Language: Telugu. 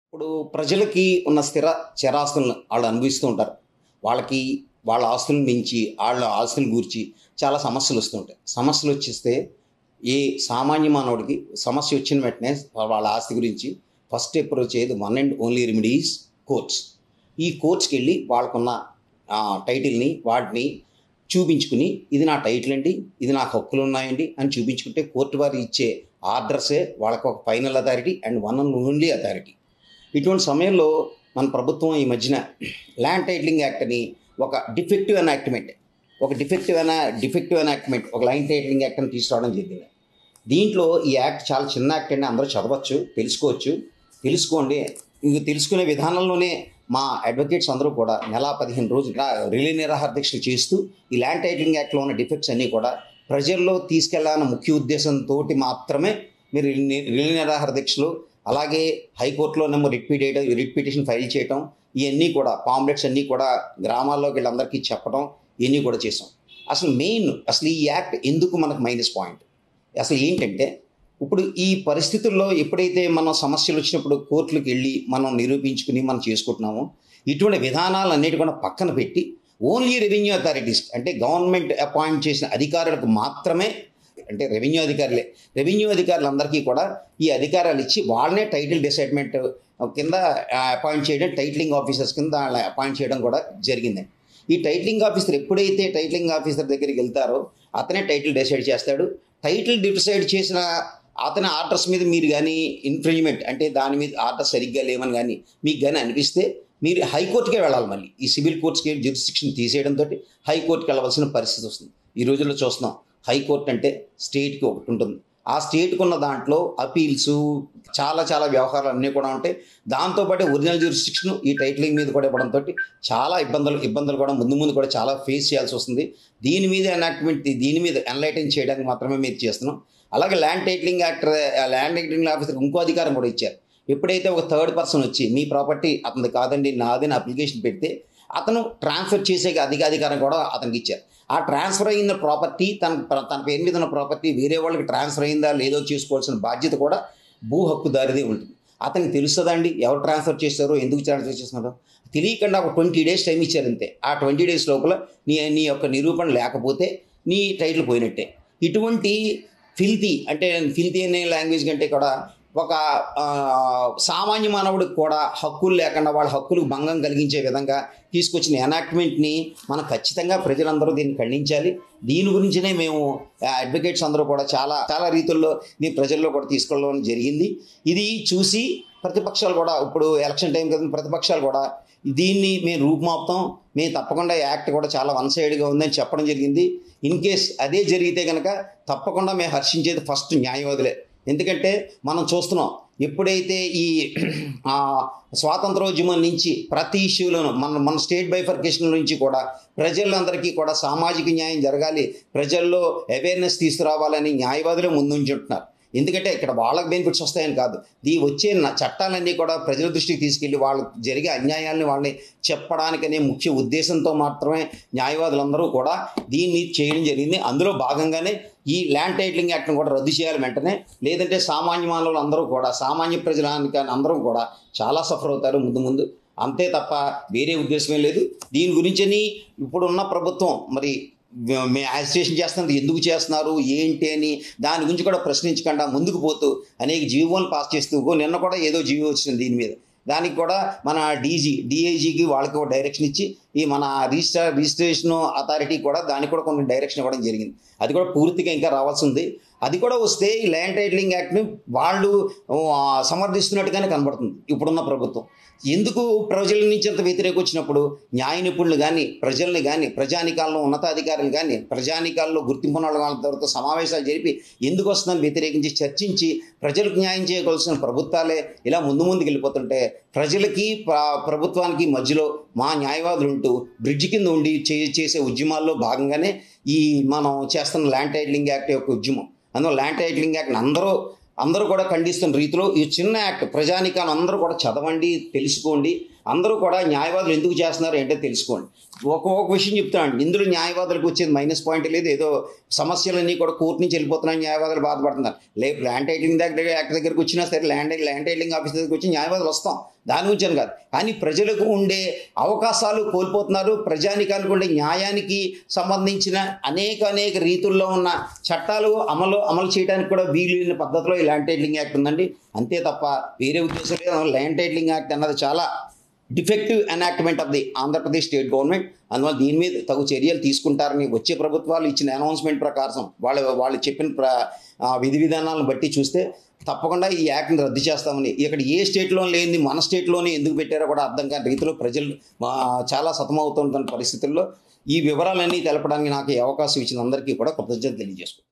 ఇప్పుడు ప్రజలకి ఉన్న స్థిర చరాస్తులను వాళ్ళు అనుభవిస్తూ ఉంటారు. వాళ్ళకి వాళ్ళ ఆస్తులను మించి, ఆళ్ళ ఆస్తులను గూర్చి చాలా సమస్యలు వస్తుంటాయి. సమస్యలు వచ్చేస్తే ఏ సామాన్య మానవుడికి సమస్య వచ్చిన వెంటనే వాళ్ళ ఆస్తి గురించి ఫస్ట్ అప్రోచ్ అయ్యేది one and only remedy is courts. ఈ కోర్ట్స్‌కెళ్ళి వాళ్ళకున్న టైటిల్‌ని వాటిని చూపించుకుని, ఇది నా టైటిల్ అండి, ఇది నాకు హక్కులున్నాయండి అని చూపించుకుంటే కోర్ట్ వారు ఇచ్చే ఆర్డర్సే వాళ్ళకి ఒక final authority and one and only authority. ఇటువంటి సమయంలో మన ప్రభుత్వం ఈ మధ్యన ల్యాండ్ టైటిలింగ్ యాక్ట్ అని ఒక డిఫెక్టివ్ ఎనాక్ట్మెంట్ ఒక ల్యాండ్ టైటిలింగ్ యాక్ట్ అని తీసుకురావడం జరిగింది. దీంట్లో ఈ యాక్ట్ చాలా చిన్న యాక్ట్ అండి, అందరూ చదవచ్చు, తెలుసుకోండి. ఇది తెలుసుకునే విధానంలోనే మా అడ్వకేట్స్ అందరూ కూడా నెల 15 రోజులు రిలే నిరాహార దీక్షలు చేస్తూ ఈ ల్యాండ్ టైటిలింగ్ యాక్ట్లో ఉన్న డిఫెక్ట్స్ అన్నీ కూడా ప్రజల్లో తీసుకెళ్లాలన్న ముఖ్య ఉద్దేశంతో మాత్రమే మీరు రిలే నిరాహార దీక్షలు, అలాగే హైకోర్టులోనేమో రిట్ పిటిషన్ ఫైల్ చేయటం, ఇవన్నీ కూడా పాంప్లెట్స్ అన్నీ కూడా గ్రామాల్లోకి వీళ్ళందరికీ చెప్పడం, ఇవన్నీ కూడా చేసాం. అసలు ఈ యాక్ట్ ఎందుకు మనకు మైనస్ పాయింట్ అసలు ఏంటంటే, ఇప్పుడు ఈ పరిస్థితుల్లో ఎప్పుడైతే మనం సమస్యలు వచ్చినప్పుడు కోర్టులకు వెళ్ళి మనం నిరూపించుకుని మనం చేసుకుంటున్నామో, ఇటువంటి విధానాలన్నిటి కూడా పక్కన పెట్టి ఓన్లీ రెవెన్యూ అథారిటీస్ అంటే గవర్నమెంట్ అపాయింట్ చేసిన అధికారులకు మాత్రమే, అంటే రెవెన్యూ అధికారులందరికీ కూడా ఈ అధికారాలు ఇచ్చి వాళ్ళనే టైటిల్ డిసైడ్మెంట్ కింద అపాయింట్ చేయడం, టైటిలింగ్ ఆఫీసర్స్ కింద అపాయింట్ చేయడం కూడా జరిగిందండి. ఈ టైటిలింగ్ ఆఫీసర్ ఎప్పుడైతే టైటిలింగ్ ఆఫీసర్ దగ్గరికి వెళ్తారో అతనే టైటిల్ డిసైడ్ చేస్తాడు. టైటిల్ డిసైడ్ చేసిన అతని ఆర్డర్స్ మీద మీరు కానీ ఇన్ఫ్రింజ్మెంట్ అంటే దాని మీద ఆర్డర్స్ సరిగ్గా లేవని కానీ మీకు కానీ అనిపిస్తే మీరు హైకోర్టుకే వెళ్ళాలి. మళ్ళీ ఈ సివిల్ కోర్ట్స్కి జ్యూరిస్డిక్షన్ తీసేయడంతో హైకోర్టుకి వెళ్ళవలసిన పరిస్థితి వస్తుంది. ఈ రోజుల్లో చూస్తున్నాం, హైకోర్టు అంటే స్టేట్కి ఒకటి ఉంటుంది. ఆ స్టేట్కి ఉన్న దాంట్లో అపీల్స్ చాలా వ్యవహారాలు అన్నీ కూడా ఉంటాయి. దాంతోపాటు ఒరిజినల్ జ్యూరిస్డిక్షన్ ఈ టైటిలింగ్ మీద కూడా ఇవ్వడంతో చాలా ఇబ్బందులు కూడా ముందు కూడా చాలా ఫేస్ చేయాల్సి వస్తుంది. దీని మీద ఎన్లైటన్ చేయడానికి మాత్రమే మీరు చేస్తున్నాం. అలాగే ల్యాండ్ టైటిలింగ్ ఆఫీసర్కి ఇంకో అధికారం కూడా ఇచ్చారు. ఎప్పుడైతే ఒక థర్డ్ పర్సన్ వచ్చి మీ ప్రాపర్టీ అతనిది కాదండి నాదని అప్లికేషన్ పెడితే అతను ట్రాన్స్ఫర్ చేసే అధికారం కూడా అతనికి ఇచ్చారు. ఆ ట్రాన్స్ఫర్ అయిన ప్రాపర్టీ తన పేరు మీద ఉన్న ప్రాపర్టీ వేరే వాళ్ళకి ట్రాన్స్ఫర్ అయిందా లేదో చూసుకోవాల్సిన బాధ్యత కూడా భూ హక్కుదారిదే ఉంటుంది. అతనికి తెలుస్తుందండి ఎవరు ట్రాన్స్ఫర్ చేస్తారో, ఎందుకు ట్రాన్స్ఫర్ చేస్తున్నారో తెలియకుండా ఒక 20 days టైం ఇచ్చారు అంతే. ఆ 20 days లోపల నీ యొక్క నిరూపణ లేకపోతే నీ టైటిల్ పోయినట్టే. ఇటువంటి ఫిల్తీ అనే లాంగ్వేజ్ కంటే కూడా ఒక సామాన్య మానవుడికి కూడా హక్కులు లేకుండా వాళ్ళ హక్కులకు భంగం కలిగించే విధంగా తీసుకొచ్చిన ఎనాక్ట్మెంట్ని మనం ఖచ్చితంగా ప్రజలందరూ దీన్ని ఖండించాలి. దీని గురించినే మేము అడ్వకేట్స్ అందరూ కూడా చాలా రీతుల్లో దీన్ని ప్రజల్లో కూడా తీసుకెళ్ళడం జరిగింది. ఇది చూసి ప్రతిపక్షాలు కూడా, ఇప్పుడు ఎలక్షన్ టైం కదా, ప్రతిపక్షాలు కూడా దీన్ని మేము రూపుమాపుతాం, మేము తప్పకుండా యాక్ట్ కూడా చాలా వన్ సైడ్గా ఉందని చెప్పడం జరిగింది. ఇన్ కేస్ అదే జరిగితే కనుక తప్పకుండా మేము హర్షించేది ఫస్ట్ న్యాయవాదులే. ఎందుకంటే మనం చూస్తున్నాం, ఎప్పుడైతే ఈ స్వాతంత్రోద్యమం నుంచి ప్రతి ఇష్యూలోనూ మన స్టేట్ బైఫర్కేషన్ నుంచి కూడా ప్రజలందరికీ కూడా సామాజిక న్యాయం జరగాలి, ప్రజల్లో అవేర్నెస్ తీసుకురావాలని న్యాయవాదులే ముందుంచుంటున్నారు. ఎందుకంటే ఇక్కడ వాళ్ళకి బెనిఫిట్స్ వస్తాయని కాదు, వచ్చే చట్టాలన్నీ కూడా ప్రజల దృష్టికి తీసుకెళ్ళి వాళ్ళకి జరిగే అన్యాయాలని వాళ్ళని చెప్పడానికనే ముఖ్య ఉద్దేశంతో మాత్రమే న్యాయవాదులందరూ కూడా దీన్ని చేయడం జరిగింది. అందులో భాగంగానే ఈ ల్యాండ్ టైటిలింగ్ యాక్ట్ని కూడా రద్దు చేయాలి వెంటనే. లేదంటే సామాన్య మానవులు అందరూ కూడా, సామాన్య ప్రజలానికి అందరూ కూడా చాలా సఫర్ అవుతారు ముందు. అంతే తప్ప వేరే ఉద్దేశమే లేదు. దీని గురించని ఇప్పుడున్న ప్రభుత్వం మరి మేము యాజిటేషన్ చేస్తున్నది ఎందుకు చేస్తున్నారు ఏంటి అని దాని గురించి కూడా ప్రశ్నించకుండా ముందుకు పోతూ అనేక జీవోలను పాస్ చేస్తూ, నిన్న కూడా ఏదో జీవో వచ్చింది దీని మీద. దానికి కూడా మన డిఐజీకి వాళ్ళకి డైరెక్షన్ ఇచ్చి ఈ మన రిజిస్ట్రేషన్ అథారిటీ కూడా దానికి కూడా కొన్ని డైరెక్షన్ ఇవ్వడం జరిగింది. అది కూడా పూర్తిగా ఇంకా రావాల్సి ఉంది. అది కూడా వస్తే ఈ ల్యాండ్ టైటిలింగ్ యాక్ట్ని వాళ్ళు సమర్థిస్తున్నట్టుగానే కనబడుతుంది ఇప్పుడున్న ప్రభుత్వం. ఎందుకు ప్రజల నుంచి అంత వ్యతిరేకం వచ్చినప్పుడు న్యాయ నిపుణులు కానీ, ప్రజల్ని కానీ, ప్రజానికాల్లో ఉన్నతాధికారులు కానీ, ప్రజానికాల్లో గుర్తింపున్న వాళ్ళతో సమావేశాలు జరిపి ఎందుకు వస్తుందని వ్యతిరేకించి చర్చించి ప్రజలకు న్యాయం చేయవలసిన ప్రభుత్వాలే ఇలా ముందుకు వెళ్ళిపోతుంటే ప్రజలకి ప్రభుత్వానికి మధ్యలో మా న్యాయవాదులు ఉంటూ బ్రిడ్జ్ కింద ఉండి చేసే ఉద్యమాల్లో భాగంగానే ఈ మనం చేస్తున్న ల్యాండ్ టైటిలింగ్ యాక్ట్ యొక్క ఉద్యమం. అందులో ల్యాండ్ టైటిలింగ్ యాక్ట్ని అందరూ కూడా ఖండిస్తున్న రీతిలో ఈ చిన్న యాక్ట్ ప్రజానికాన్ని అందరూ కూడా చదవండి, తెలుసుకోండి. అందరూ కూడా న్యాయవాదులు ఎందుకు చేస్తున్నారు ఏంటో తెలుసుకోండి. ఒక్కొక్క విషయం చెప్తానండి. ఇందులో న్యాయవాదులకు వచ్చేది మైనస్ పాయింట్ లేదు. ఏదో సమస్యలన్నీ కూడా కోర్టు నుంచి వెళ్ళిపోతున్నాయి, న్యాయవాదులు బాధపడుతున్నారు. ల్యాండ్ టైటిలింగ్ యాక్ట్ దగ్గరికి వచ్చినా సరే ల్యాండ్ టైటిలింగ్ ఆఫీస్ దగ్గరికి వచ్చి న్యాయవాదులు వస్తాం, దాని గురించి అని కాదు. కానీ ప్రజలకు ఉండే అవకాశాలు కోల్పోతున్నారు. ప్రజానికానికి ఉండే న్యాయానికి సంబంధించిన అనేక రీతుల్లో ఉన్న చట్టాలు అమలు చేయడానికి కూడా వీలు లేని పద్ధతిలో ఈ ల్యాండ్ టైటిలింగ్ యాక్ట్ ఉందండి. అంతే తప్ప వేరే ఉద్దేశం లేదు. ల్యాండ్ టైటిలింగ్ యాక్ట్ అన్నది చాలా defective enactment of the Andhra Pradesh state government. అందువల్ల దీని మీద తగు చర్యలు తీసుకుంటారని వచ్చే ప్రభుత్వాలు ఇచ్చిన అనౌన్స్మెంట్ ప్రకారం వాళ్ళు చెప్పిన విధి విధానాలను బట్టి చూస్తే తప్పకుండా ఈ యాక్ట్ని రద్దు చేస్తామని, ఇక్కడ ఏ స్టేట్లో లేనిది మన స్టేట్లోనే ఎందుకు పెట్టారో కూడా అర్థం కాని రీతిలో ప్రజలు చాలా సతమవుతున్న పరిస్థితుల్లో ఈ వివరాలన్నీ తెలపడానికి నాకు ఈ అవకాశం ఇచ్చిన అందరికీ కూడా కృతజ్ఞతలు తెలియజేసుకుంటాను.